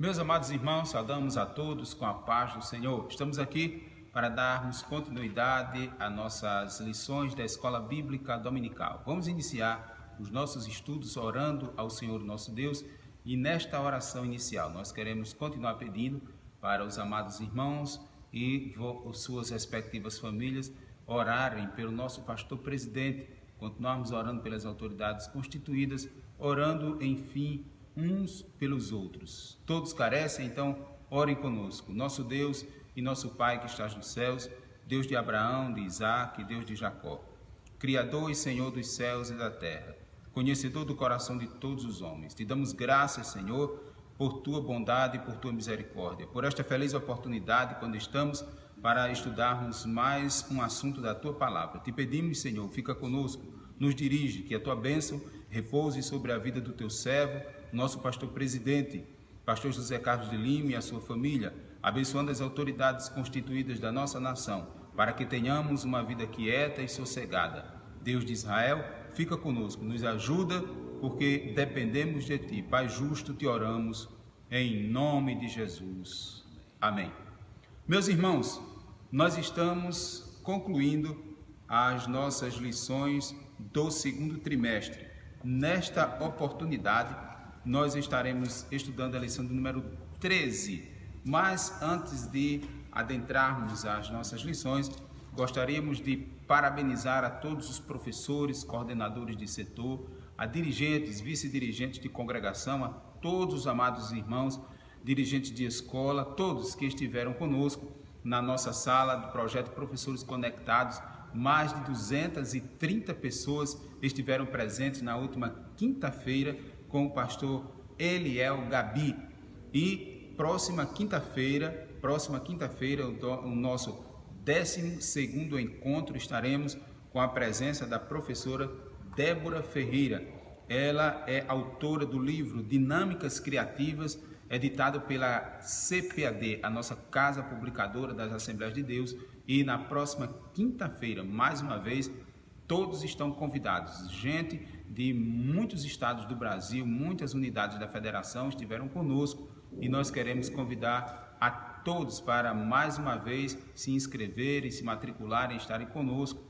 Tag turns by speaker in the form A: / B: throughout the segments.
A: Meus amados irmãos, saudamos a todos com a paz do Senhor. Estamos aqui para darmos continuidade às nossas lições da Escola Bíblica Dominical. Vamos iniciar os nossos estudos orando ao Senhor nosso Deus e nesta oração inicial nós queremos continuar pedindo para os amados irmãos e suas respectivas famílias orarem pelo nosso pastor presidente, continuarmos orando pelas autoridades constituídas, orando, enfim, uns pelos outros. Todos carecem, então orem conosco. Nosso Deus e nosso Pai que estás nos céus, Deus de Abraão, de Isaac, Deus de Jacó, Criador e Senhor dos céus e da terra, conhecedor do coração de todos os homens, te damos graças, Senhor, por tua bondade e por tua misericórdia, por esta feliz oportunidade quando estamos para estudarmos mais um assunto da tua palavra. Te pedimos, Senhor, fica conosco, nos dirige, que a tua bênção repouse sobre a vida do teu servo, nosso pastor presidente, pastor José Carlos de Lima e a sua família, abençoando as autoridades constituídas da nossa nação, para que tenhamos uma vida quieta e sossegada. Deus de Israel, fica conosco, nos ajuda, porque dependemos de ti. Pai justo, te oramos, em nome de Jesus. Amém. Meus irmãos, nós estamos concluindo as nossas lições do segundo trimestre. Nesta oportunidade, nós estaremos estudando a lição do número 13. Mas antes de adentrarmos as nossas lições, gostaríamos de parabenizar a todos os professores, coordenadores de setor, a dirigentes, vice-dirigentes de congregação, a todos os amados irmãos, dirigentes de escola, todos que estiveram conosco na nossa sala do projeto Professores Conectados. Mais de 230 pessoas estiveram presentes na última quinta-feira com o pastor Eliel Gabi. E próxima quinta-feira, o nosso 12º encontro, estaremos com a presença da professora Débora Ferreira. Ela é autora do livro Dinâmicas Criativas, editado pela CPAD, a nossa Casa Publicadora das Assembleias de Deus. E na próxima quinta-feira, mais uma vez, todos estão convidados. Gente de muitos estados do Brasil, muitas unidades da federação estiveram conosco e nós queremos convidar a todos para mais uma vez se inscreverem, se matricularem, estarem conosco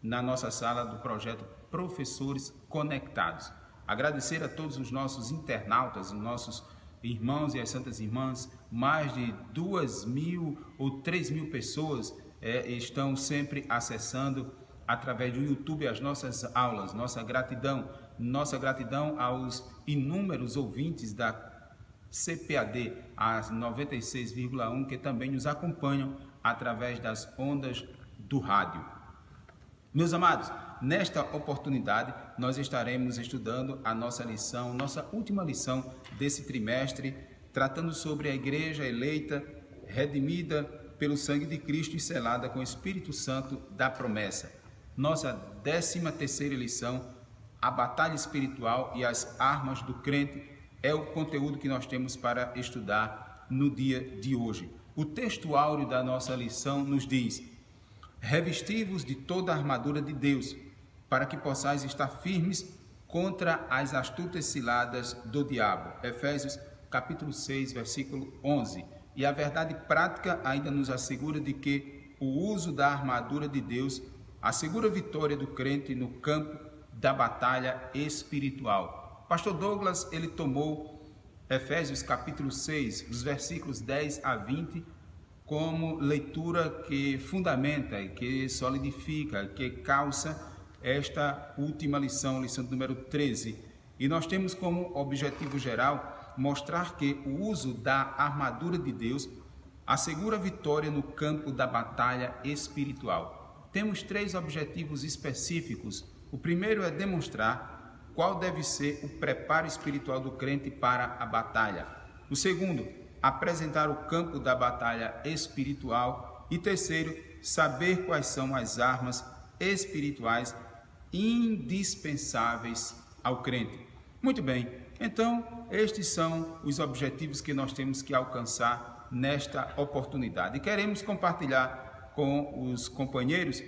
A: na nossa sala do projeto Professores Conectados. Agradecer a todos os nossos internautas, os nossos irmãos e as santas irmãs, mais de 2.000 ou 3.000 pessoas estão sempre acessando através do YouTube as nossas aulas. Nossa gratidão aos inúmeros ouvintes da CPAD, as 96,1, que também nos acompanham através das ondas do rádio. Meus amados, nesta oportunidade nós estaremos estudando a nossa lição, nossa última lição desse trimestre, tratando sobre a igreja eleita, redimida pelo sangue de Cristo e selada com o Espírito Santo da promessa. Nossa 13ª lição, a batalha espiritual e as armas do crente, é o conteúdo que nós temos para estudar no dia de hoje. O texto áureo da nossa lição nos diz: revesti-vos de toda a armadura de Deus, para que possais estar firmes contra as astutas ciladas do diabo. Efésios capítulo 6, versículo 11. E a verdade prática ainda nos assegura de que o uso da armadura de Deus assegura a vitória do crente no campo da batalha espiritual. Pastor Douglas, ele tomou Efésios capítulo 6, os versículos 10 a 20, como leitura que fundamenta, que solidifica, que calça esta última lição, lição número 13. E nós temos como objetivo geral mostrar que o uso da armadura de Deus assegura a vitória no campo da batalha espiritual. Temos 3 objetivos específicos. O primeiro é demonstrar qual deve ser o preparo espiritual do crente para a batalha. O segundo, apresentar o campo da batalha espiritual. E terceiro, saber quais são as armas espirituais indispensáveis ao crente. Muito bem, então estes são os objetivos que nós temos que alcançar nesta oportunidade. E queremos compartilhar com os companheiros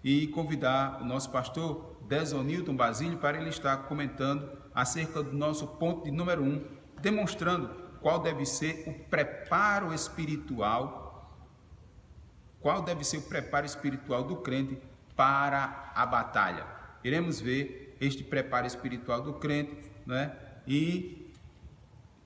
A: e convidar o nosso pastor Desonilton Basílio para ele estar comentando acerca do nosso ponto de número 1, demonstrando qual deve ser o preparo espiritual, do crente para a batalha. Iremos ver este preparo espiritual do crente, né? E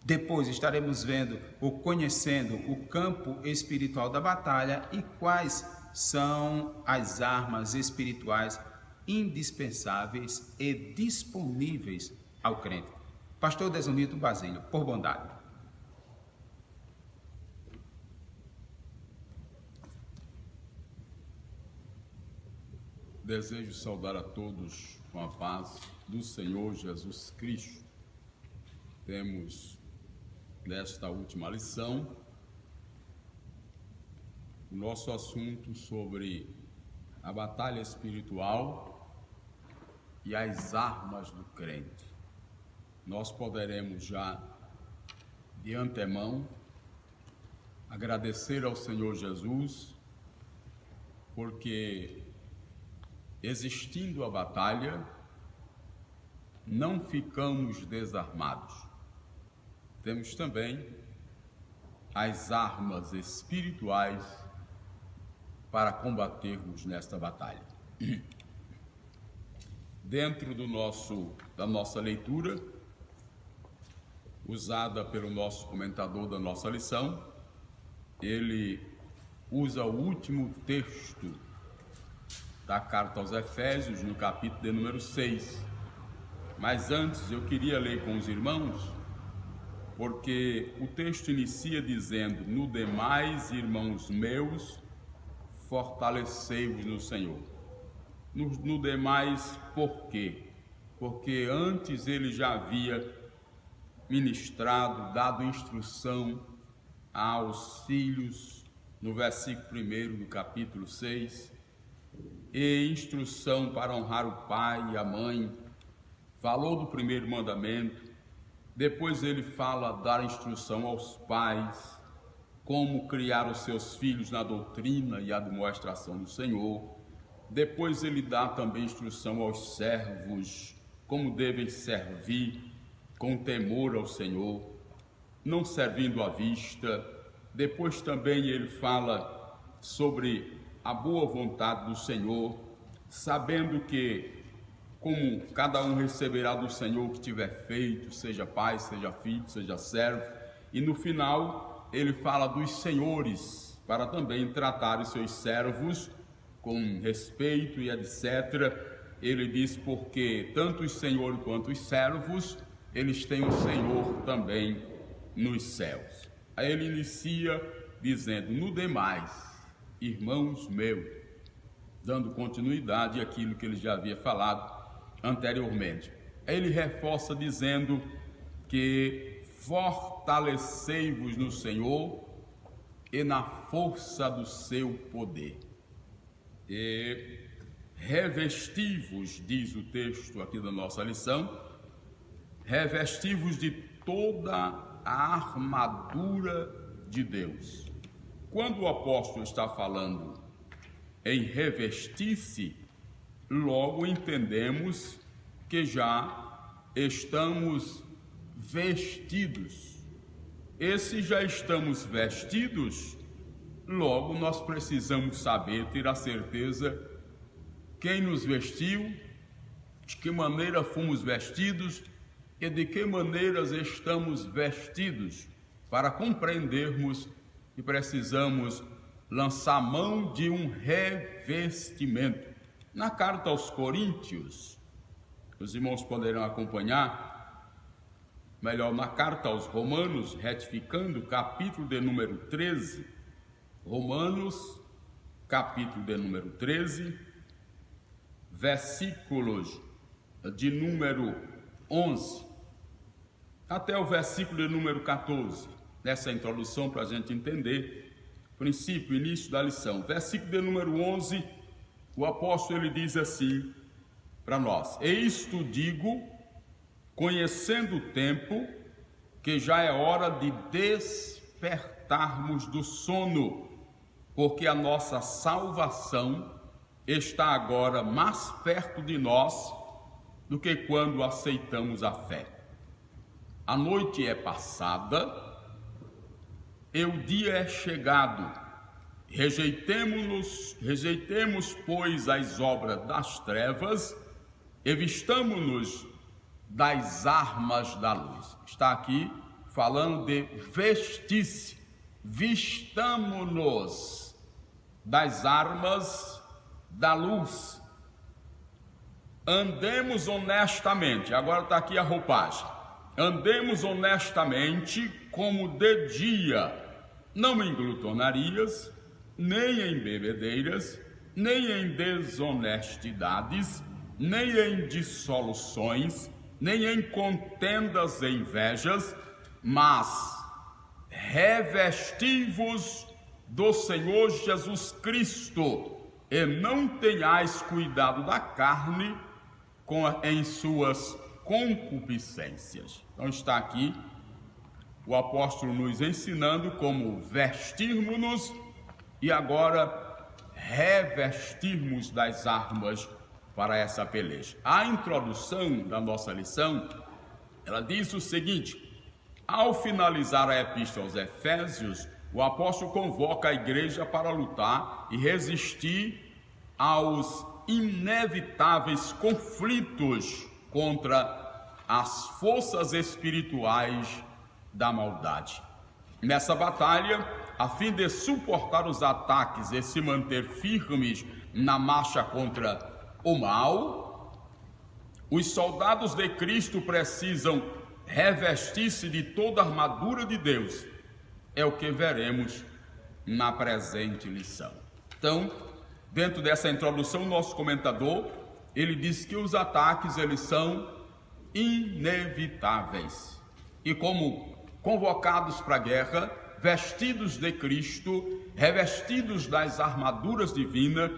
A: depois estaremos vendo ou conhecendo o campo espiritual da batalha e quais são as armas espirituais indispensáveis e disponíveis ao crente. Pastor Desonito Basílio, por bondade.
B: Desejo saudar a todos com a paz do Senhor Jesus Cristo. Temos nesta última lição o nosso assunto sobre a batalha espiritual e as armas do crente. Nós poderemos já de antemão agradecer ao Senhor Jesus, porque existindo a batalha, não ficamos desarmados. Temos também as armas espirituais para combatermos nesta batalha. Dentro da nossa leitura, usada pelo nosso comentador da nossa lição, ele usa o último texto da carta aos Efésios, no capítulo de número 6. Mas antes eu queria ler com os irmãos, porque o texto inicia dizendo: no demais, irmãos meus, fortalecei-vos no Senhor. No demais, por quê? Porque antes ele já havia ministrado, dado instrução aos filhos, no versículo 1 do capítulo 6, e instrução para honrar o pai e a mãe. Falou do primeiro mandamento. Depois ele fala dar instrução aos pais, como criar os seus filhos na doutrina e admoestação do Senhor. Depois ele dá também instrução aos servos, como devem servir com temor ao Senhor, não servindo à vista. Depois também ele fala sobre a boa vontade do Senhor, sabendo que, como cada um receberá do Senhor o que tiver feito, seja pai, seja filho, seja servo. E no final ele fala dos senhores, para também tratar os seus servos com respeito e etc. Ele diz porque tanto os senhores quanto os servos, eles têm um Senhor também nos céus. Aí ele inicia dizendo: no demais, irmãos meus, dando continuidade àquilo que ele já havia falado anteriormente. Ele reforça dizendo que fortalecei-vos no Senhor e na força do seu poder. E revesti-vos, diz o texto aqui da nossa lição, revesti-vos de toda a armadura de Deus. Quando o apóstolo está falando em revestir-se, logo entendemos que já estamos vestidos. E se já estamos vestidos, logo nós precisamos saber, ter a certeza quem nos vestiu, de que maneira fomos vestidos e de que maneiras estamos vestidos, para compreendermos que precisamos lançar mão de um revestimento. Na carta aos Coríntios, os irmãos poderão acompanhar, melhor, na carta aos Romanos, retificando, capítulo de número 13, Romanos, capítulo de número 13, versículos de número 11 até o versículo de número 14, nessa introdução para a gente entender princípio, início da lição. Versículo de número 11, o apóstolo ele diz assim para nós: e isto digo, conhecendo o tempo, que já é hora de despertarmos do sono, porque a nossa salvação está agora mais perto de nós do que quando aceitamos a fé. A noite é passada e o dia é chegado. Rejeitemos, pois, as obras das trevas e vistamo-nos das armas da luz. Está aqui falando de vestir-se. Vistamo-nos das armas da luz. Andemos honestamente. Agora está aqui a roupagem. Andemos honestamente como de dia, não em glutonarias, nem em bebedeiras, nem em desonestidades, nem em dissoluções, nem em contendas e invejas, mas revesti-vos do Senhor Jesus Cristo, e não tenhais cuidado da carne em suas concupiscências. Então está aqui o apóstolo nos ensinando como vestirmos-nos e agora revestirmos das armas para essa peleja. A introdução da nossa lição, ela diz o seguinte: ao finalizar a epístola aos Efésios, o apóstolo convoca a igreja para lutar e resistir aos inevitáveis conflitos contra as forças espirituais da maldade. Nessa batalha, a fim de suportar os ataques e se manter firmes na marcha contra o mal, os soldados de Cristo precisam revestir-se de toda a armadura de Deus. É o que veremos na presente lição. Então, dentro dessa introdução, nosso comentador, ele diz que os ataques, eles são inevitáveis. E como convocados para a guerra, vestidos de Cristo, revestidos das armaduras divinas,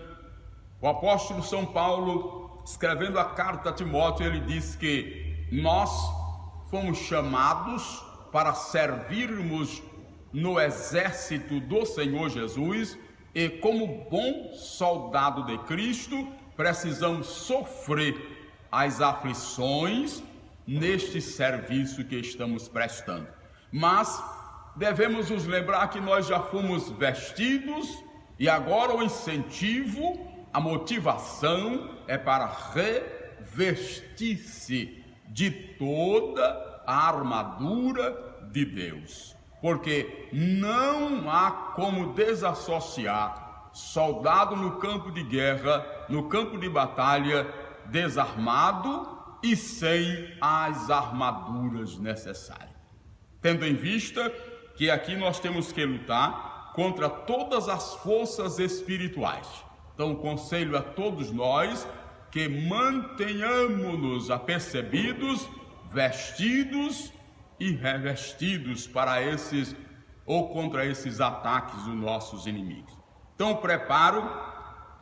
B: o apóstolo São Paulo, escrevendo a carta a Timóteo, ele diz que nós fomos chamados para servirmos no exército do Senhor Jesus e, como bom soldado de Cristo, precisamos sofrer as aflições neste serviço que estamos prestando. Mas devemos nos lembrar que nós já fomos vestidos e agora o incentivo, a motivação é para revestir-se de toda a armadura de Deus. Porque não há como desassociar soldado no campo de guerra, no campo de batalha, desarmado e sem as armaduras necessárias. Tendo em vista que aqui nós temos que lutar contra todas as forças espirituais. Então, conselho a todos nós que mantenhamos-nos apercebidos, vestidos e revestidos para esses ou contra esses ataques dos nossos inimigos. Então, o preparo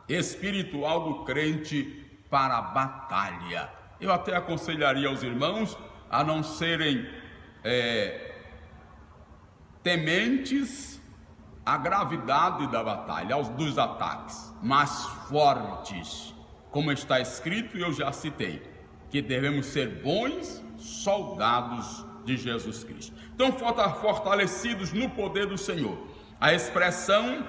B: espiritual do crente para a batalha. Eu até aconselharia aos irmãos a não serem tementes à gravidade da batalha, dos ataques, mas fortes, como está escrito e eu já citei, que devemos ser bons soldados de Jesus Cristo. Então, fortalecidos no poder do Senhor. A expressão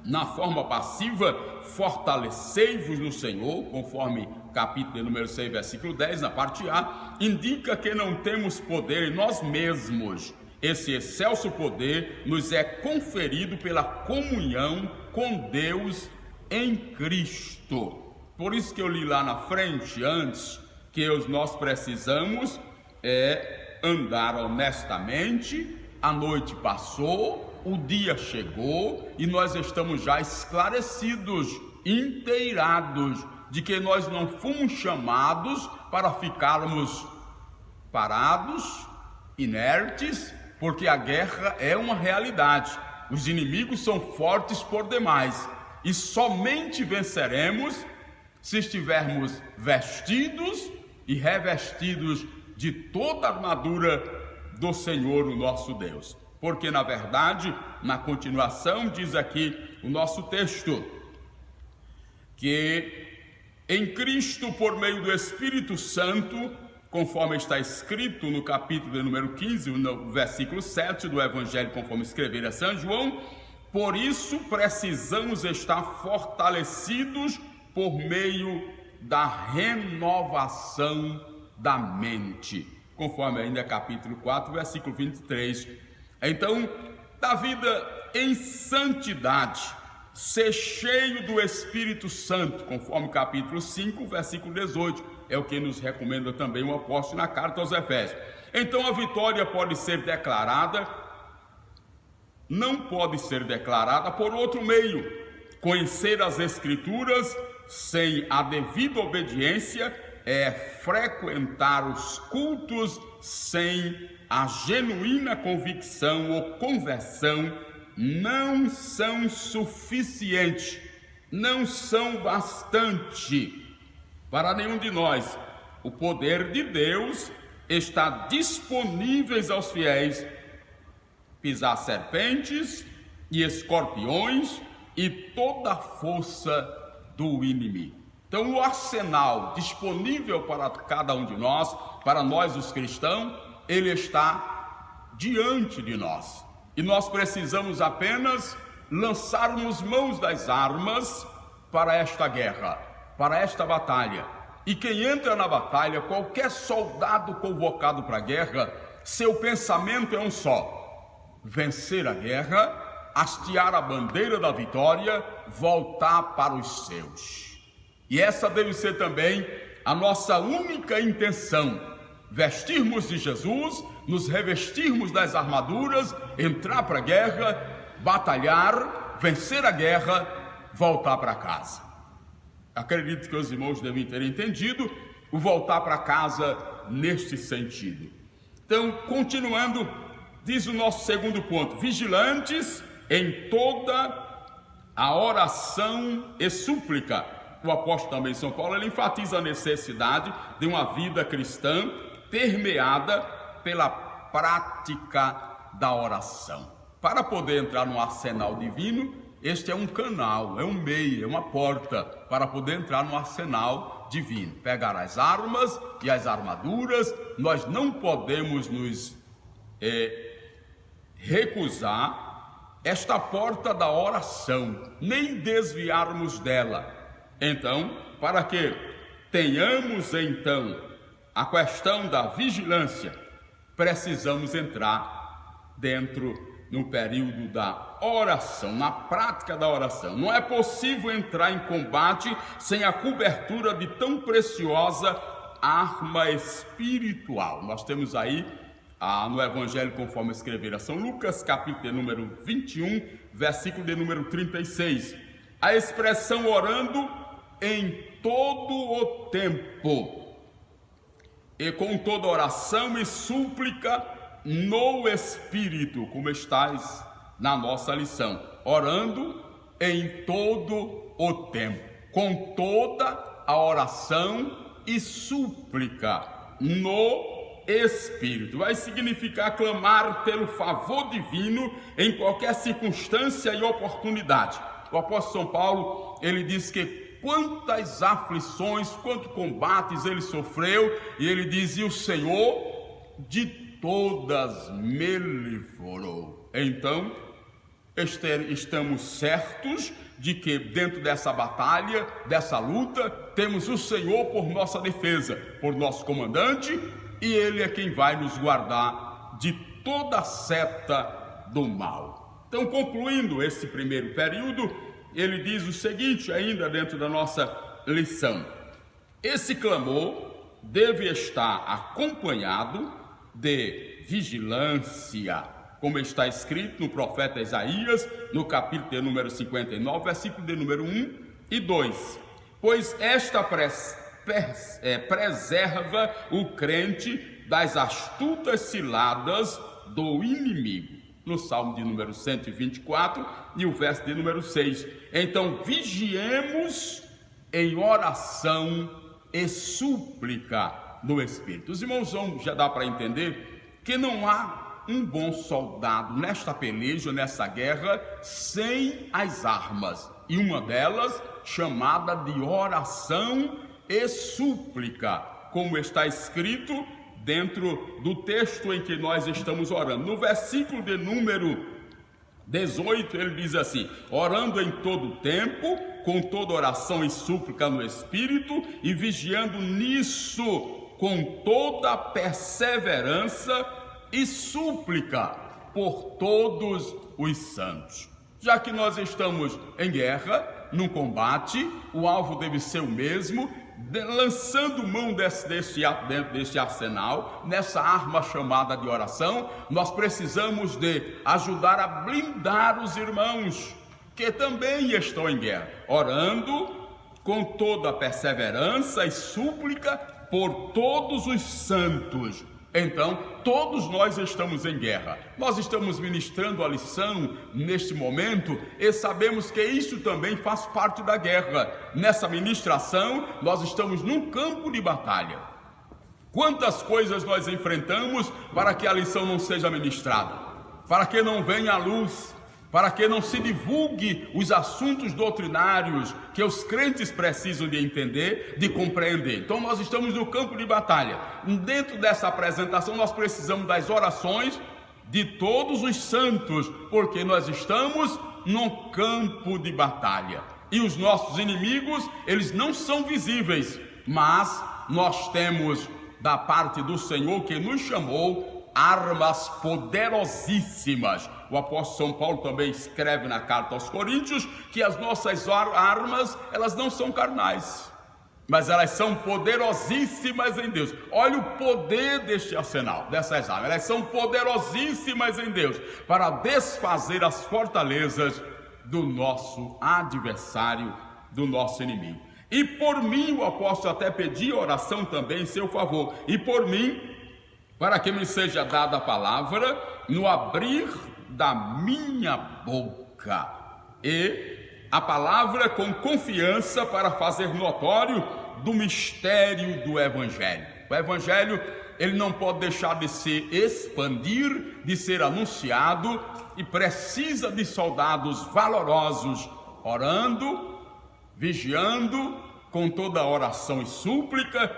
B: na forma passiva, fortalecei-vos no Senhor, conforme capítulo número 6, versículo 10, na parte A, indica que não temos poder em nós mesmos. Esse excelso poder nos é conferido pela comunhão com Deus em Cristo. Por isso que eu li lá na frente, antes, que nós precisamos andar honestamente. A noite passou, o dia chegou e nós estamos já esclarecidos, inteirados de que nós não fomos chamados para ficarmos parados, inertes, porque a guerra é uma realidade. Os inimigos são fortes por demais e somente venceremos se estivermos vestidos e revestidos de toda a armadura do Senhor, o nosso Deus. Porque, na verdade, na continuação, diz aqui o nosso texto, que em Cristo, por meio do Espírito Santo, conforme está escrito no capítulo de número 15, no versículo 7 do Evangelho conforme escrevera São João: por isso precisamos estar fortalecidos por meio da renovação da mente, conforme ainda capítulo 4, versículo 23. Então, da vida em santidade, ser cheio do Espírito Santo, conforme capítulo 5, versículo 18, é o que nos recomenda também o apóstolo na carta aos Efésios. Então a vitória pode ser declarada, não pode ser declarada por outro meio. Conhecer as Escrituras sem a devida obediência é frequentar os cultos sem a genuína convicção ou conversão. Não são suficientes, não são bastante para nenhum de nós. O poder de Deus está disponível aos fiéis: pisar serpentes e escorpiões e toda a força do inimigo. Então, o arsenal disponível para cada um de nós, para nós os cristãos, ele está diante de nós. E nós precisamos apenas lançarmos mãos das armas para esta guerra, para esta batalha. E quem entra na batalha, qualquer soldado convocado para a guerra, seu pensamento é um só: vencer a guerra, hastear a bandeira da vitória, voltar para os seus. E essa deve ser também a nossa única intenção: vestirmos de Jesus, nos revestirmos das armaduras, entrar para a guerra, batalhar, vencer a guerra, voltar para casa. Acredito que os irmãos devem ter entendido o voltar para casa neste sentido. Então, continuando, diz o nosso segundo ponto: vigilantes em toda a oração e súplica. O apóstolo também São Paulo, ele enfatiza a necessidade de uma vida cristã permeada pela prática da oração. Para poder entrar no arsenal divino, este é um canal, é um meio, é uma porta para poder entrar no arsenal divino. Pegar as armas e as armaduras. Nós não podemos nos recusar esta porta da oração, nem desviarmos dela. Então, para que tenhamos então a questão da vigilância, precisamos entrar dentro no período da oração, na prática da oração. Não é possível entrar em combate sem a cobertura de tão preciosa arma espiritual. Nós temos aí no Evangelho conforme escrevera São Lucas, capítulo de número 21, versículo de número 36. A expressão orando em todo o tempo, e com toda oração e súplica no Espírito, como estás na nossa lição, orando em todo o tempo, com toda a oração e súplica no Espírito. Vai significar clamar pelo favor divino em qualquer circunstância e oportunidade. O apóstolo São Paulo, ele diz que quantas aflições, quantos combates ele sofreu, e ele dizia: o Senhor de todas me livrou. Então, estamos certos de que dentro dessa batalha, dessa luta, temos o Senhor por nossa defesa, por nosso comandante, e ele é quem vai nos guardar de toda seta do mal. Então, concluindo esse primeiro período, ele diz o seguinte, ainda dentro da nossa lição: esse clamor deve estar acompanhado de vigilância, como está escrito no profeta Isaías, no capítulo de número 59, versículo de número 1 e 2. Pois esta preserva o crente das astutas ciladas do inimigo. No Salmo de número 124 e o verso de número 6. Então, vigiemos em oração e súplica no Espírito. Os irmãos já dá para entender que não há um bom soldado nesta peleja, nessa guerra, sem as armas. E uma delas, chamada de oração e súplica. como está escrito dentro do texto em que nós estamos orando. No versículo de número 18, ele diz assim: orando em todo tempo, com toda oração e súplica no Espírito, e vigiando nisso com toda perseverança e súplica por todos os santos. Já que nós estamos em guerra, num combate, o alvo deve ser o mesmo, lançando mão deste arsenal, nessa arma chamada de oração. Nós precisamos de ajudar a blindar os irmãos que também estão em guerra, orando com toda perseverança e súplica por todos os santos. Então, todos nós estamos em guerra. Nós estamos ministrando a lição neste momento e sabemos que isso também faz parte da guerra. Nessa ministração, nós estamos num campo de batalha. Quantas coisas nós enfrentamos para que a lição não seja ministrada, para que não venha à luz, para que não se divulgue os assuntos doutrinários que os crentes precisam de entender, de compreender. Então nós estamos no campo de batalha. Dentro dessa apresentação nós precisamos das orações de todos os santos, porque nós estamos no campo de batalha. E os nossos inimigos, eles não são visíveis, mas nós temos da parte do Senhor que nos chamou armas poderosíssimas. O apóstolo São Paulo também escreve na carta aos Coríntios que as nossas armas, elas não são carnais, mas elas são poderosíssimas em Deus. Olha o poder deste arsenal, dessas armas. Elas são poderosíssimas em Deus para desfazer as fortalezas do nosso adversário, do nosso inimigo. E por mim, o apóstolo até pedia oração também em seu favor. E por mim, para que me seja dada a palavra no abrir da minha boca, e a palavra com confiança para fazer notório do mistério do Evangelho. O Evangelho, ele não pode deixar de se expandir, de ser anunciado, e precisa de soldados valorosos, orando, vigiando, com toda oração e súplica,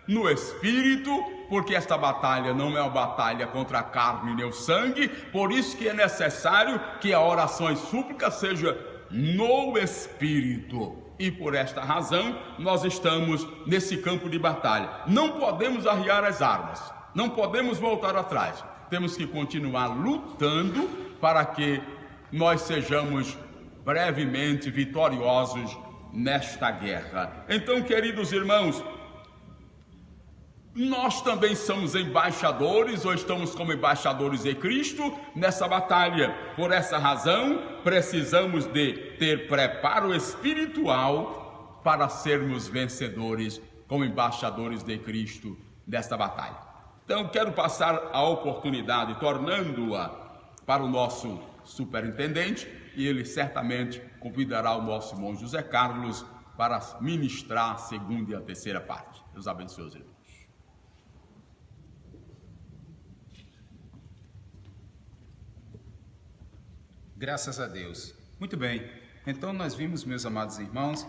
B: no Espírito, porque esta batalha não é uma batalha contra a carne nem o sangue, por isso que é necessário que a oração e súplica seja no Espírito. E por esta razão, nós estamos nesse campo de batalha. Não podemos arriar as armas, não podemos voltar atrás. Temos que continuar lutando para que nós sejamos brevemente vitoriosos nesta guerra. Então, queridos irmãos, nós também somos embaixadores, ou estamos como embaixadores de Cristo nessa batalha. Por essa razão, precisamos de ter preparo espiritual para sermos vencedores como embaixadores de Cristo nesta batalha. Então, quero passar a oportunidade, tornando-a para o nosso superintendente, e ele certamente convidará o nosso irmão José Carlos para ministrar a segunda e a terceira parte. Deus abençoe os irmãos.
A: Graças a Deus. Muito bem. Então nós vimos, meus amados irmãos,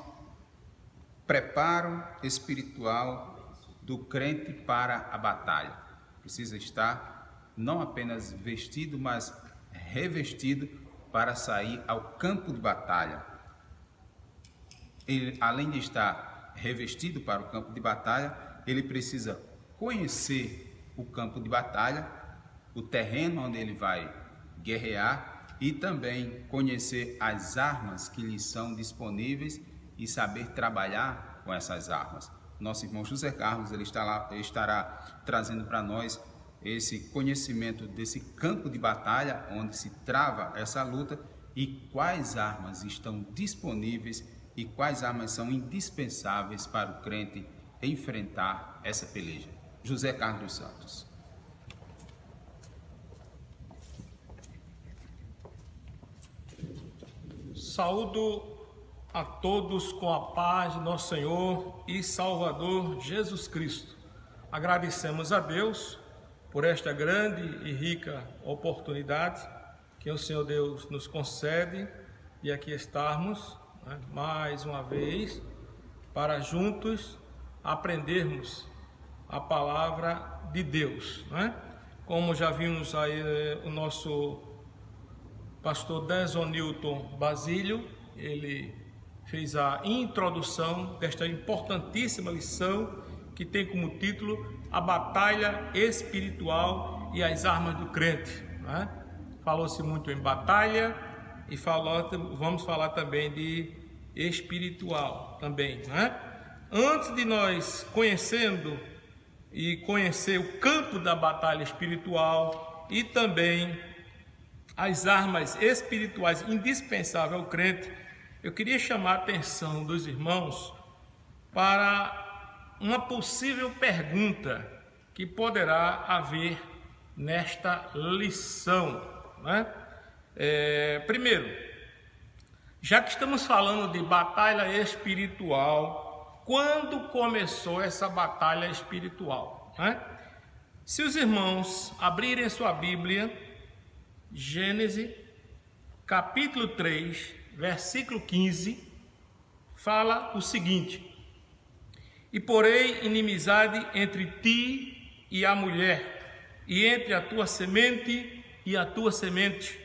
A: preparo espiritual do crente para a batalha. Precisa estar não apenas vestido, mas revestido para sair ao campo de batalha. Ele, além de estar revestido para o campo de batalha, ele precisa conhecer o campo de batalha, o terreno onde ele vai guerrear, e também conhecer as armas que lhe são disponíveis e saber trabalhar com essas armas. Nosso irmão José Carlos, ele estará trazendo para nós esse conhecimento desse campo de batalha onde se trava essa luta e quais armas estão disponíveis e quais armas são indispensáveis para o crente enfrentar essa peleja. José Carlos dos Santos.
C: Saúdo a todos com a paz de nosso Senhor e Salvador Jesus Cristo. Agradecemos a Deus por esta grande e rica oportunidade que o Senhor Deus nos concede de aqui estarmos, mais uma vez, para juntos aprendermos a palavra de Deus, né? Como já vimos aí o nosso pastor Desonilton Basílio, ele fez a introdução desta importantíssima lição que tem como título A Batalha Espiritual e as Armas do Crente, né? Falou-se muito em batalha e vamos falar também de espiritual também, né? Antes de nós conhecer o campo da batalha espiritual e também as armas espirituais indispensáveis ao crente, eu queria chamar a atenção dos irmãos para uma possível pergunta que poderá haver nesta lição, né? Primeiro, já que estamos falando de batalha espiritual, quando começou essa batalha espiritual, né? Se os irmãos abrirem sua Bíblia, Gênesis, capítulo 3, versículo 15, fala o seguinte: E porei inimizade entre ti e a mulher, e entre a tua semente e a tua semente.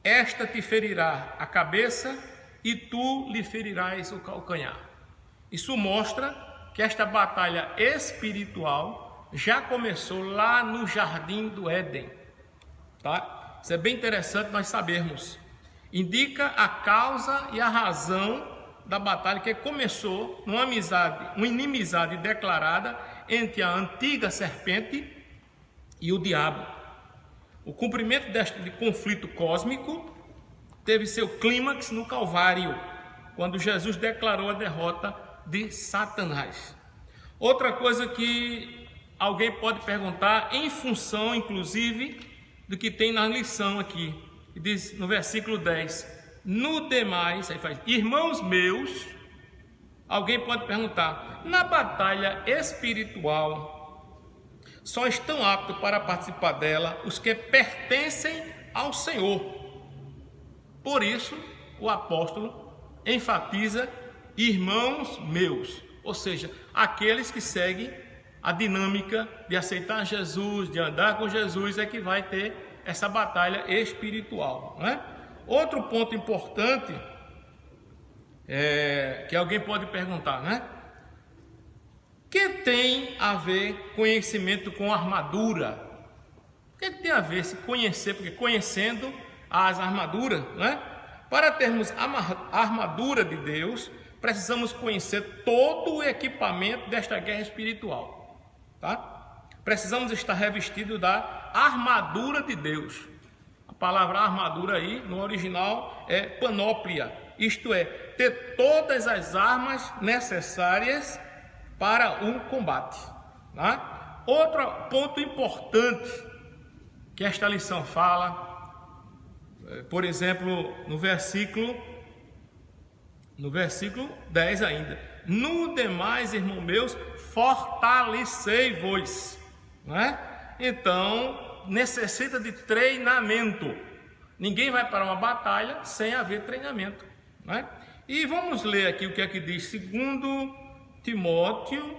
C: Esta te ferirá a cabeça, e tu lhe ferirás o calcanhar. Isso mostra que esta batalha espiritual já começou lá no Jardim do Éden, tá? Isso é bem interessante nós sabermos. Indica a causa e a razão da batalha que começou numa inimizade declarada entre a antiga serpente e o diabo. O cumprimento deste conflito cósmico teve seu clímax no Calvário, quando Jesus declarou a derrota de Satanás. Outra coisa que alguém pode perguntar, em função inclusive do que tem na lição aqui, que diz no versículo 10, no demais, aí faz, irmãos meus, alguém pode perguntar, na batalha espiritual, só estão aptos para participar dela os que pertencem ao Senhor. Por isso, o apóstolo enfatiza irmãos meus, ou seja, aqueles que seguem a dinâmica de aceitar Jesus, de andar com Jesus, é que vai ter essa batalha espiritual, né? Outro ponto importante que alguém pode perguntar, né? Que tem a ver conhecimento com armadura? O que tem a ver se conhecer? Porque conhecendo as armaduras, né? Para termos a armadura de Deus, precisamos conhecer todo o equipamento desta guerra espiritual, tá? Precisamos estar revestidos da armadura de Deus. A palavra armadura aí, no original, é panóplia, isto é, ter todas as armas necessárias para um combate, tá? Outro ponto importante que esta lição fala, por exemplo, no versículo 10 ainda, no demais, irmãos meus, fortalecei-vos, né? Então, necessita de treinamento. Ninguém vai para uma batalha sem haver treinamento, né? E vamos ler aqui o que é que diz 2 Timóteo,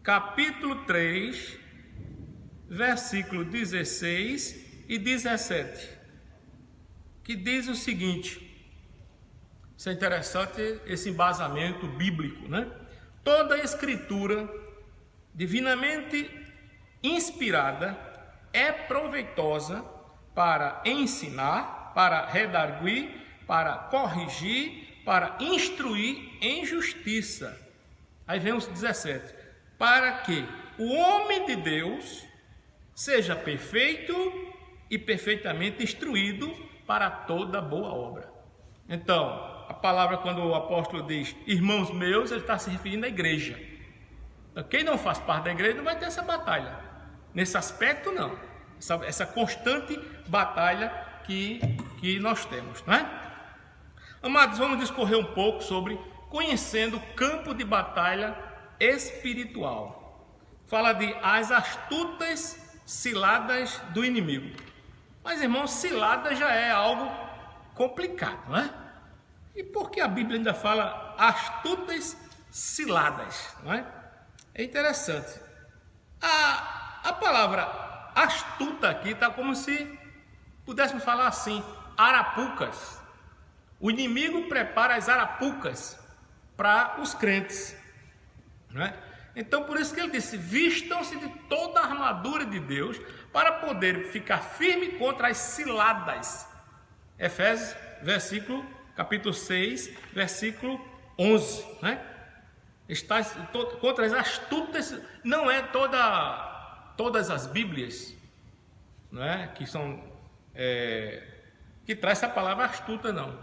C: capítulo 3, versículo 16 e 17, que diz o seguinte. Isso é interessante, esse embasamento bíblico, né? Toda a escritura divinamente inspirada é proveitosa para ensinar, para redarguir, para corrigir, para instruir em justiça. Aí vem os 17. Para que o homem de Deus seja perfeito e perfeitamente instruído para toda boa obra. Então, a palavra, quando o apóstolo diz irmãos meus, ele está se referindo à igreja. Então, quem não faz parte da igreja não vai ter essa batalha. Nesse aspecto, não. Essa constante batalha que nós temos, né? Amados, vamos discorrer um pouco sobre conhecendo o campo de batalha espiritual. Fala de as astutas ciladas do inimigo. Mas, irmãos, cilada já é algo complicado, não é? E por que a Bíblia ainda fala astutas ciladas, não é? É interessante. A palavra astuta aqui está como se pudéssemos falar assim, arapucas. O inimigo prepara as arapucas para os crentes, não é? Então por isso que ele disse, vistam-se de toda a armadura de Deus para poder ficar firme contra as ciladas. Efésios, capítulo 6, versículo 11, né? Está contra as astutas, não é todas as Bíblias, não é? Que são que traz essa palavra astuta, não.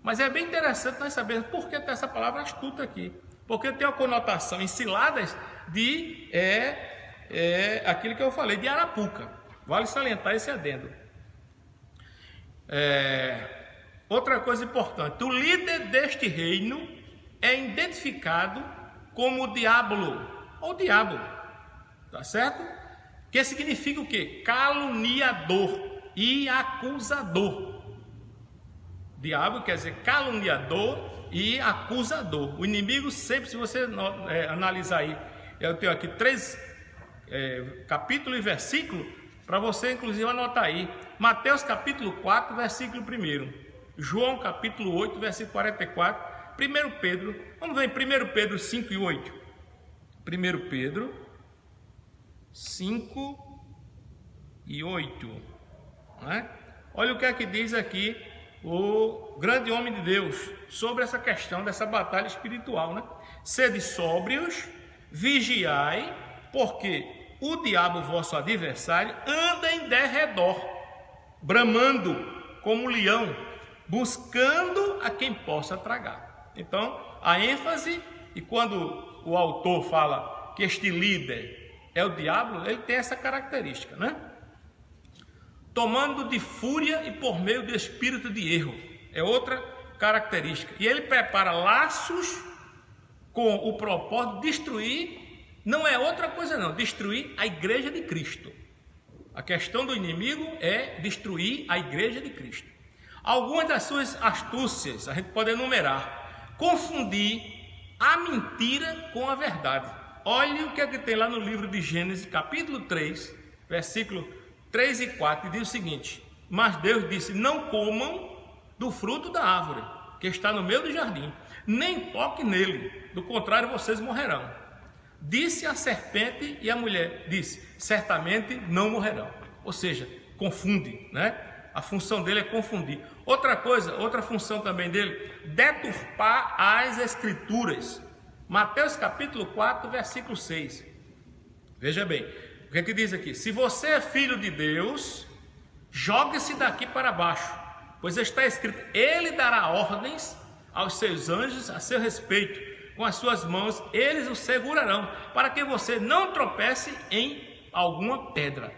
C: Mas é bem interessante nós sabermos por que tem essa palavra astuta aqui. Porque tem uma conotação em ciladas de aquilo que eu falei, de arapuca. Vale salientar esse adendo. Outra coisa importante, o líder deste reino é identificado como o diabo, ou diabo, tá certo? Que significa o quê? Caluniador e acusador. Diabo quer dizer caluniador e acusador. O inimigo sempre, se você analisar aí, eu tenho aqui 3 capítulo e versículo, para você inclusive anotar aí. Mateus capítulo 4, versículo 1. João capítulo 8, versículo 44. 1 Pedro, vamos ver em 1 Pedro 5 e 8. 1 Pedro 5 e 8. Né? Olha o que é que diz aqui o grande homem de Deus sobre essa questão dessa batalha espiritual, né? Sede sóbrios, vigiai, porque o diabo, vosso adversário, anda em derredor, bramando como leão, buscando a quem possa tragar. Então, a ênfase, e quando o autor fala que este líder é o diabo, ele tem essa característica, né? Tomando de fúria e por meio do espírito de erro, é outra característica. E ele prepara laços com o propósito de destruir, não é outra coisa não, destruir a igreja de Cristo. A questão do inimigo é destruir a igreja de Cristo. Algumas das suas astúcias, a gente pode enumerar. Confundir a mentira com a verdade. Olhe o que é que tem lá no livro de Gênesis, capítulo 3, versículo 3 e 4, e diz o seguinte: mas Deus disse, não comam do fruto da árvore, que está no meio do jardim, nem toque nele, do contrário vocês morrerão. Disse a serpente e a mulher, disse, certamente não morrerão. Ou seja, confunde, né? A função dele é confundir. Outra coisa, outra função também dele, deturpar as escrituras. Mateus capítulo 4, versículo 6. Veja bem, o que é que diz aqui? Se você é filho de Deus, jogue-se daqui para baixo, pois está escrito, ele dará ordens aos seus anjos a seu respeito, com as suas mãos eles o segurarão, para que você não tropece em alguma pedra.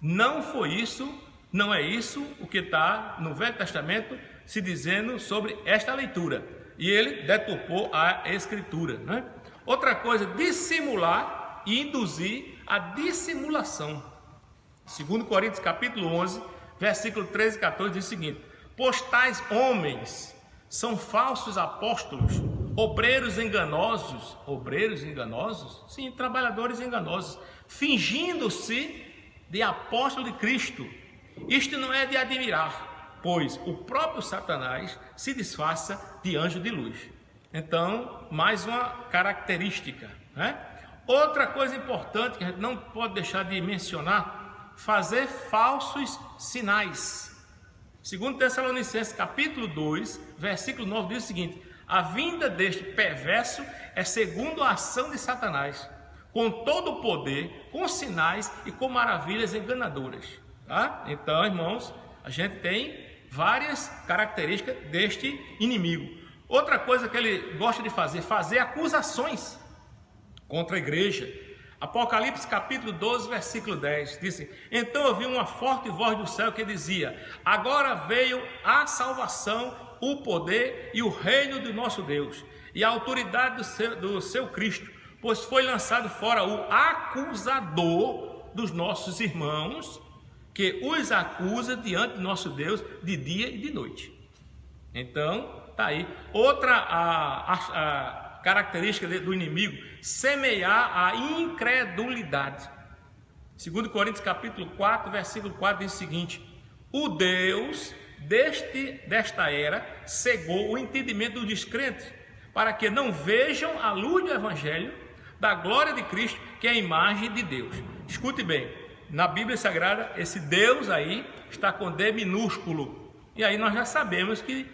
C: Não foi isso. Não é isso o que está no Velho Testamento se dizendo sobre esta leitura. E ele deturpou a Escritura, né? Outra coisa, dissimular e induzir a dissimulação. 2 Coríntios capítulo 11, versículo 13 e 14 diz o seguinte: pois tais homens são falsos apóstolos, obreiros enganosos, sim, trabalhadores enganosos, fingindo-se de apóstolo de Cristo. Isto não é de admirar, pois o próprio Satanás se disfarça de anjo de luz. Então, mais uma característica, né? Outra coisa importante que a gente não pode deixar de mencionar, fazer falsos sinais. 2 Tessalonicenses capítulo 2, versículo 9 diz o seguinte: a vinda deste perverso é segundo a ação de Satanás, com todo o poder, com sinais e com maravilhas enganadoras. Tá? Então, irmãos, a gente tem várias características deste inimigo. Outra coisa que ele gosta de fazer acusações contra a igreja. Apocalipse capítulo 12, versículo 10, diz assim: então eu vi uma forte voz do céu que dizia, agora veio a salvação, o poder e o reino do nosso Deus, e a autoridade do seu Cristo, pois foi lançado fora o acusador dos nossos irmãos, que os acusa diante do nosso Deus de dia e de noite. Então, tá aí. Outra característica do inimigo, semear a incredulidade. 2 Coríntios capítulo 4, versículo 4 diz o seguinte: o Deus desta era cegou o entendimento dos descrentes, para que não vejam a luz do Evangelho da glória de Cristo, que é a imagem de Deus. Escute bem, na Bíblia Sagrada, esse Deus aí está com D minúsculo, e aí nós já sabemos que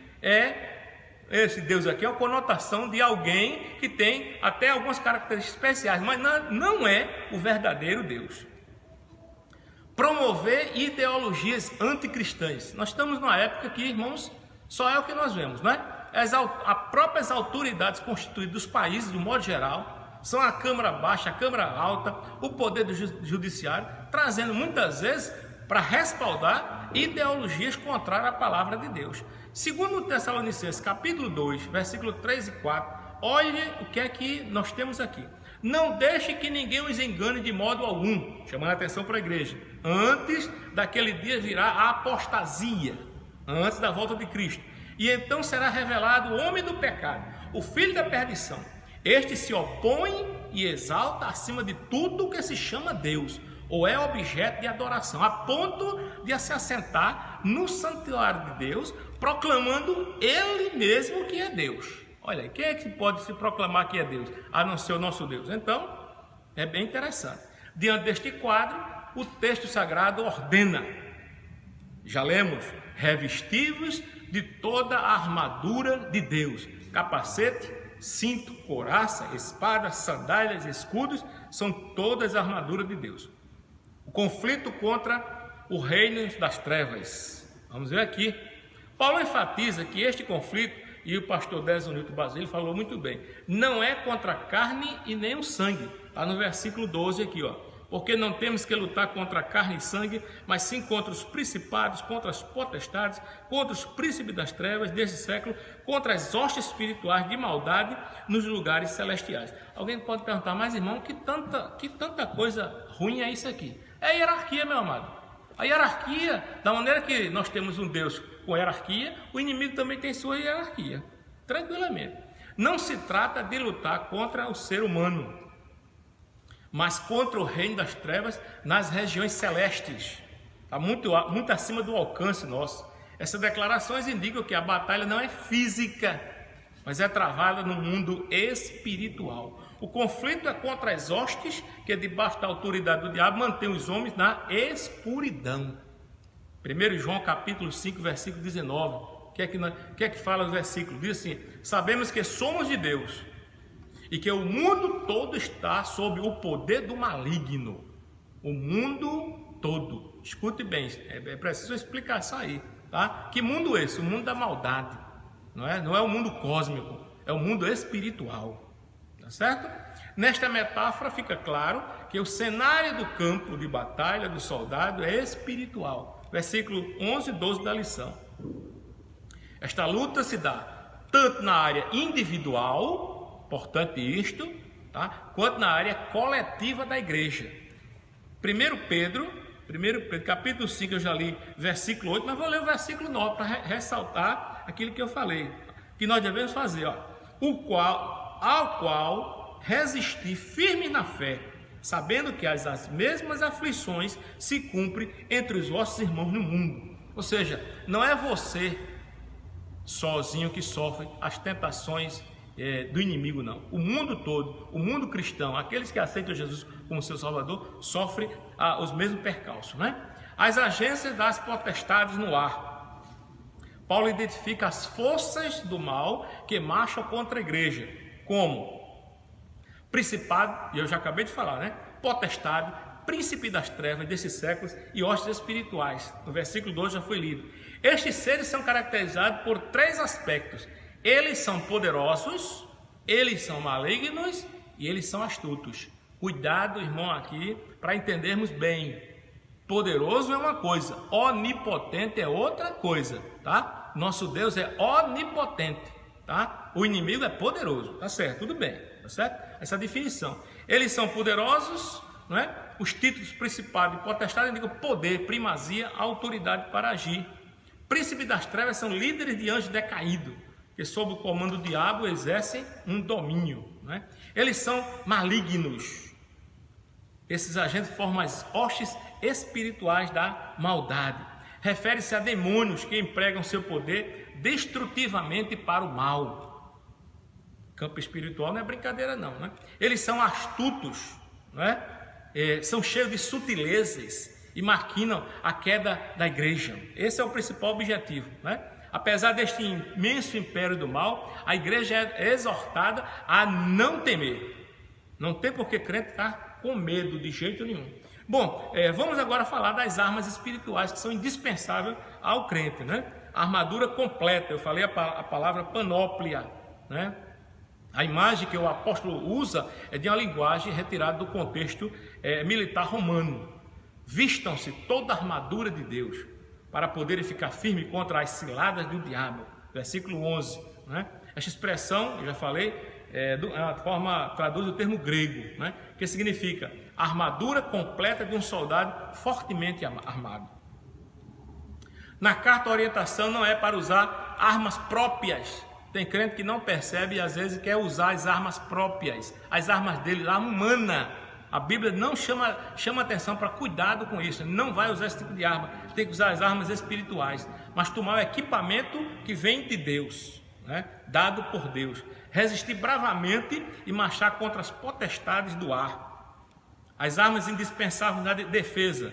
C: esse Deus aqui é uma conotação de alguém que tem até algumas características especiais, mas não é o verdadeiro Deus. Promover ideologias anticristãs. Nós estamos numa época que, irmãos, só é o que nós vemos, não é? As próprias autoridades constituídas dos países, do modo geral, são a Câmara Baixa, a Câmara Alta, o poder do Judiciário, trazendo muitas vezes para respaldar ideologias contrárias à palavra de Deus. Segundo Tessalonicenses, capítulo 2, versículo 3 e 4, olhe o que é que nós temos aqui. Não deixe que ninguém os engane de modo algum, chamando a atenção para a igreja. Antes daquele dia virá a apostasia, antes da volta de Cristo. E então será revelado o homem do pecado, o filho da perdição. Este se opõe e exalta acima de tudo que se chama Deus, ou é objeto de adoração, a ponto de se assentar no santuário de Deus, proclamando ele mesmo que é Deus. Olha, quem é que pode se proclamar que é Deus, a não ser o nosso Deus? Então, é bem interessante. Diante deste quadro, o texto sagrado ordena, já lemos, revestivos de toda a armadura de Deus, capacete, cinto, couraça, espada, sandálias, escudos, são todas a armadura de Deus. O conflito contra o reino das trevas. Vamos ver aqui. Paulo enfatiza que este conflito, e o pastor Désio Nilton Basílio falou muito bem, não é contra a carne e nem o sangue. Está no versículo 12 aqui, ó. Porque não temos que lutar contra a carne e sangue, mas sim contra os principados, contra as potestades, contra os príncipes das trevas deste século, contra as hostes espirituais de maldade nos lugares celestiais. Alguém pode perguntar, mas irmão, que tanta coisa ruim é isso aqui? É a hierarquia, meu amado. A hierarquia, da maneira que nós temos um Deus com hierarquia, o inimigo também tem sua hierarquia, tranquilamente. Não se trata de lutar contra o ser humano, mas contra o reino das trevas nas regiões celestes. Está muito acima do alcance nosso. Essas declarações indicam que a batalha não é física, mas é travada no mundo espiritual. O conflito é contra as hostes que, debaixo da autoridade do diabo, mantém os homens na escuridão. 1 João capítulo 5, versículo 19. O que é que fala o versículo? Diz assim: sabemos que somos de Deus e que o mundo todo está sob o poder do maligno. O mundo todo. Escute bem, é preciso explicar isso aí, tá? Que mundo é esse? O mundo da maldade. Não é o mundo cósmico, é o mundo espiritual. Tá certo? Nesta metáfora fica claro que o cenário do campo de batalha do soldado é espiritual. Versículo 11 e 12 da lição. Esta luta se dá tanto na área individual, importante isto, tá? Quanto na área coletiva da igreja. 1 Pedro, capítulo 5, eu já li versículo 8, mas vou ler o versículo 9 para ressaltar aquilo que eu falei, que nós devemos fazer, ó. Ao qual resistir firme na fé, sabendo que as mesmas aflições se cumprem entre os vossos irmãos no mundo. Ou seja, não é você sozinho que sofre as tentações do inimigo, não. O mundo todo, o mundo cristão, aqueles que aceitam Jesus como seu Salvador, sofrem os mesmos percalços, né? As agências das potestades no ar. Paulo identifica as forças do mal que marcham contra a igreja, como principado, e eu já acabei de falar, né? Potestade, príncipe das trevas desses séculos e hostes espirituais. No versículo 12 já foi lido. Estes seres são caracterizados por 3 aspectos. Eles são poderosos, eles são malignos e eles são astutos. Cuidado, irmão, aqui, para entendermos bem. Poderoso é uma coisa, onipotente é outra coisa, tá? Nosso Deus é onipotente, tá? O inimigo é poderoso, tá certo? Tudo bem, tá certo? Essa definição. Eles são poderosos, não é? Os títulos principais de potestade indicam poder, primazia, autoridade para agir. Príncipe das trevas são líderes de anjos decaídos, que sob o comando do diabo exercem um domínio, né? Eles são malignos. Esses agentes formam as hostes espirituais da maldade. Refere-se a demônios que empregam seu poder destrutivamente para o mal. Campo espiritual não é brincadeira não, né? Eles são astutos, né? São cheios de sutilezas e maquinam a queda da igreja. Esse é o principal objetivo, né? Apesar deste imenso império do mal, a igreja é exortada a não temer. Não tem por que crente estar com medo de jeito nenhum. Bom, vamos agora falar das armas espirituais que são indispensáveis ao crente, né? A armadura completa, eu falei a palavra panóplia, né? A imagem que o apóstolo usa é de uma linguagem retirada do contexto militar romano. Vistam-se toda a armadura de Deus para poderem ficar firme contra as ciladas do diabo. Versículo 11, né? Esta expressão, eu já falei, traduz o termo grego, né? Que significa a armadura completa de um soldado fortemente armado. Na carta a orientação não é para usar armas próprias. Tem crente que não percebe e às vezes quer usar as armas próprias, as armas dele, a arma humana. A Bíblia não chama atenção para cuidado com isso. Não vai usar esse tipo de arma. Tem que usar as armas espirituais. Mas tomar o equipamento que vem de Deus, né? Dado por Deus. Resistir bravamente e marchar contra as potestades do ar. As armas indispensáveis na defesa.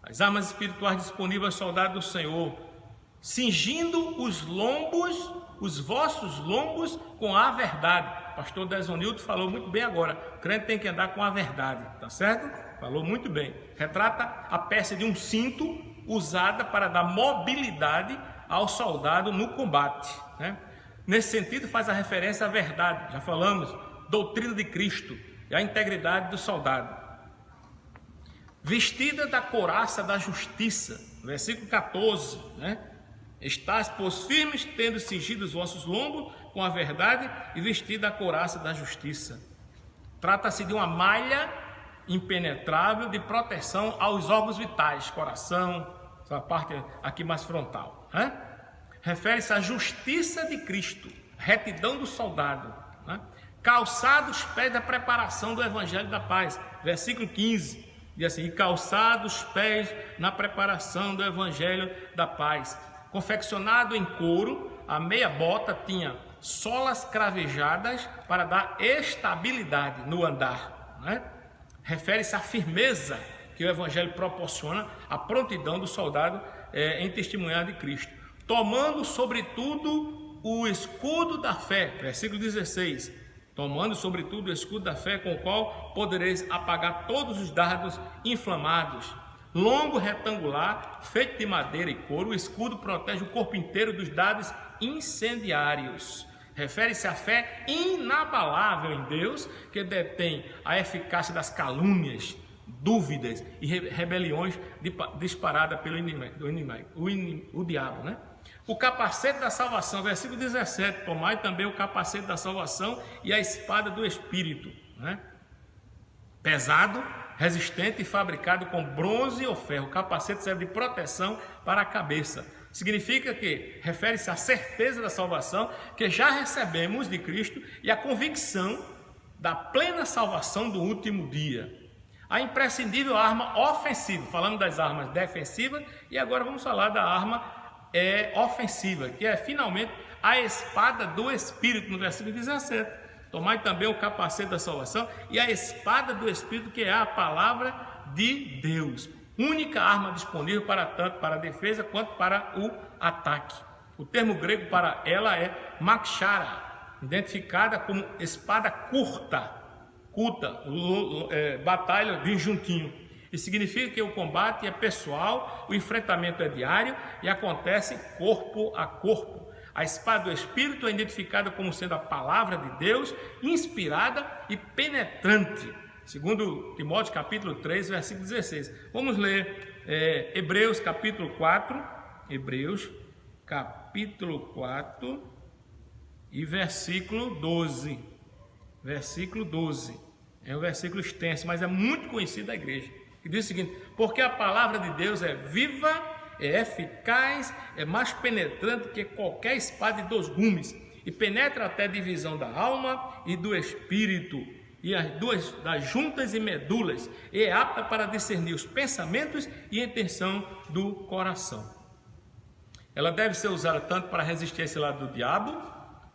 C: As armas espirituais disponíveis aos soldados do Senhor. Cingindo os vossos lombos com a verdade. Pastor Desonildo falou muito bem agora. O crente tem que andar com a verdade, tá certo? Falou muito bem. Retrata a peça de um cinto usada para dar mobilidade ao soldado no combate, né? Nesse sentido faz a referência à verdade, já falamos, doutrina de Cristo e a integridade do soldado. Vestida da couraça da justiça, versículo 14, né? Estás, pois, firmes, tendo cingido os vossos lombos com a verdade e vestido a couraça da justiça. Trata-se de uma malha impenetrável de proteção aos órgãos vitais, coração, essa parte aqui mais frontal, né? Refere-se à justiça de Cristo, retidão do soldado, né? Calçados os pés da preparação do evangelho da paz, versículo 15, diz assim: e calçados os pés na preparação do evangelho da paz. Confeccionado em couro, a meia bota tinha solas cravejadas para dar estabilidade no andar, né? Refere-se à firmeza que o evangelho proporciona, a prontidão do soldado em testemunhar de Cristo. Tomando sobretudo o escudo da fé, versículo 16, tomando sobretudo o escudo da fé com o qual podereis apagar todos os dardos inflamados. Longo retangular, feito de madeira e couro, o escudo protege o corpo inteiro dos dardos incendiários. Refere-se à fé inabalável em Deus, que detém a eficácia das calúnias, dúvidas e rebeliões disparadas pelo inimigo, o diabo, né? O capacete da salvação, versículo 17, tomai também o capacete da salvação e a espada do Espírito, né? Pesado, resistente e fabricado com bronze ou ferro. O capacete serve de proteção para a cabeça. Significa que refere-se à certeza da salvação que já recebemos de Cristo e a convicção da plena salvação do último dia. A imprescindível arma ofensiva, falando das armas defensivas, e agora vamos falar da arma ofensiva, que é finalmente a espada do Espírito, no versículo 17. Tomai também o capacete da salvação e a espada do Espírito, que é a palavra de Deus. Única arma disponível para tanto para a defesa quanto para o ataque. O termo grego para ela é makshara, identificada como espada curta, batalha de juntinho. E significa que o combate é pessoal, o enfrentamento é diário e acontece corpo a corpo. A espada do Espírito é identificada como sendo a palavra de Deus, inspirada e penetrante. Segundo Timóteo capítulo 3, versículo 16. Vamos ler Hebreus capítulo 4. Hebreus capítulo 4 e versículo 12. Versículo 12. É um versículo extenso, mas é muito conhecido da igreja. Que diz o seguinte: porque a palavra de Deus é viva é eficaz, é mais penetrante que qualquer espada de 2 gumes, e penetra até a divisão da alma e do espírito, e das juntas e medulas, e é apta para discernir os pensamentos e a intenção do coração. Ela deve ser usada tanto para resistir a esse lado do diabo,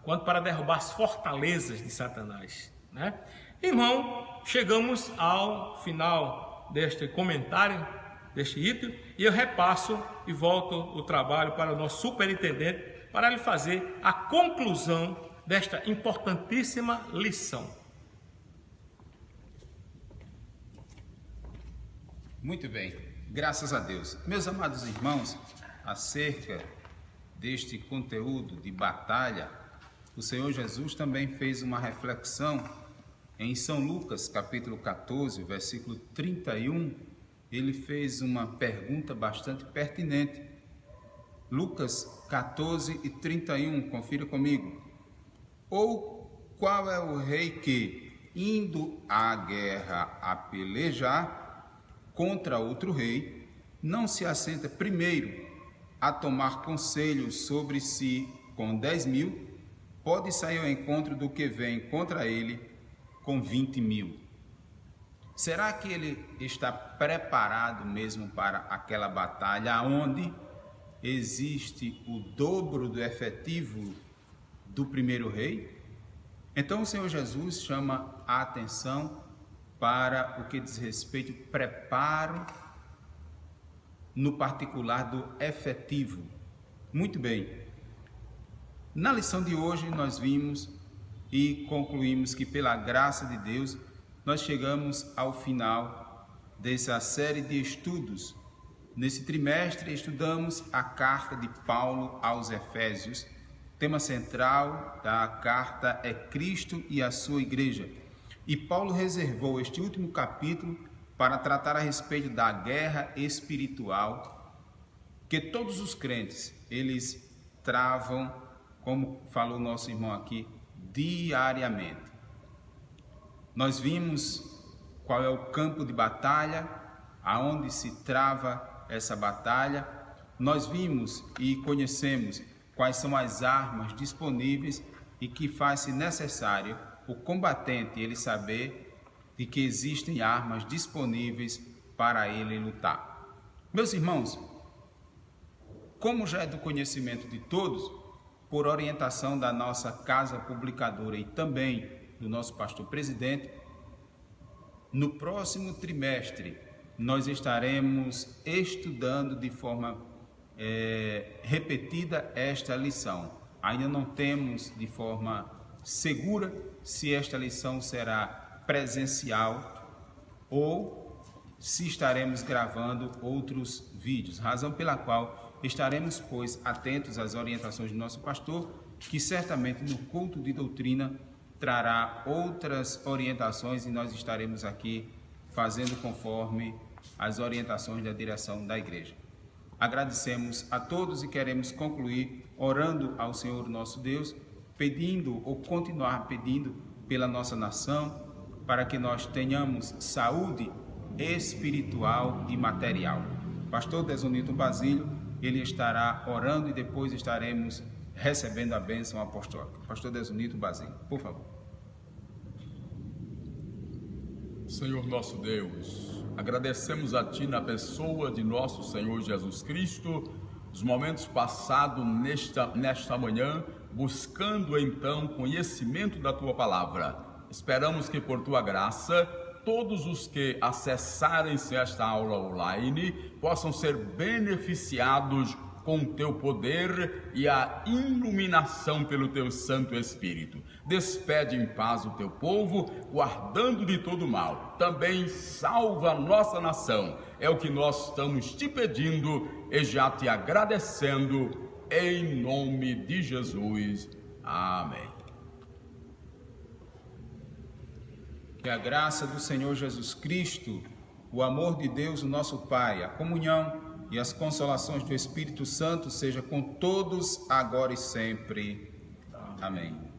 C: quanto para derrubar as fortalezas de Satanás, né? Irmão, chegamos ao final deste comentário, deste item, e eu repasso e volto o trabalho para o nosso superintendente, para lhe fazer a conclusão desta importantíssima lição.
A: Muito bem, graças a Deus. Meus amados irmãos, acerca deste conteúdo de batalha, o Senhor Jesus também fez uma reflexão em São Lucas, capítulo 14, versículo 31. Ele fez uma pergunta bastante pertinente. Lucas 14 e 31, confira comigo. Ou qual é o rei que, indo à guerra a pelejar contra outro rei, não se assenta primeiro a tomar conselho sobre si com 10.000, pode sair ao encontro do que vem contra ele com 20.000. Será que ele está preparado mesmo para aquela batalha onde existe o dobro do efetivo do primeiro rei? Então o Senhor Jesus chama a atenção para o que diz respeito ao preparo no particular do efetivo. Muito bem. Na lição de hoje nós vimos e concluímos que pela graça de Deus nós chegamos ao final dessa série de estudos. Nesse trimestre estudamos a carta de Paulo aos Efésios. O tema central da carta é Cristo e a sua igreja. E Paulo reservou este último capítulo para tratar a respeito da guerra espiritual que todos os crentes, eles travam, como falou nosso irmão aqui, diariamente. Nós vimos qual é o campo de batalha, aonde se trava essa batalha. Nós vimos e conhecemos quais são as armas disponíveis e que faz-se necessário o combatente ele saber de que existem armas disponíveis para ele lutar. Meus irmãos, como já é do conhecimento de todos, por orientação da nossa casa publicadora e também do nosso pastor presidente, no próximo trimestre nós estaremos estudando de forma repetida esta lição. Ainda não temos de forma segura se esta lição será presencial ou se estaremos gravando outros vídeos, razão pela qual estaremos, pois, atentos às orientações do nosso pastor, que certamente no culto de doutrina trará outras orientações e nós estaremos aqui fazendo conforme as orientações da direção da igreja. Agradecemos a todos e queremos concluir orando ao Senhor nosso Deus, pedindo ou continuar pedindo pela nossa nação, para que nós tenhamos saúde espiritual e material. Pastor Desonito Basílio, ele estará orando e depois estaremos recebendo a bênção apostólica. Pastor Desonito Basílio, por favor.
B: Senhor nosso Deus, agradecemos a Ti na pessoa de nosso Senhor Jesus Cristo, os momentos passados nesta manhã, buscando então conhecimento da Tua Palavra. Esperamos que por Tua graça, todos os que acessarem-se esta aula online possam ser beneficiados com o Teu poder e a iluminação pelo Teu Santo Espírito. Despede em paz o Teu povo, guardando de todo mal. Também salva a nossa nação. É o que nós estamos Te pedindo e já Te agradecendo, em nome de Jesus. Amém.
A: Que a graça do Senhor Jesus Cristo, o amor de Deus, o nosso Pai, a comunhão e as consolações do Espírito Santo seja com todos agora e sempre. Amém.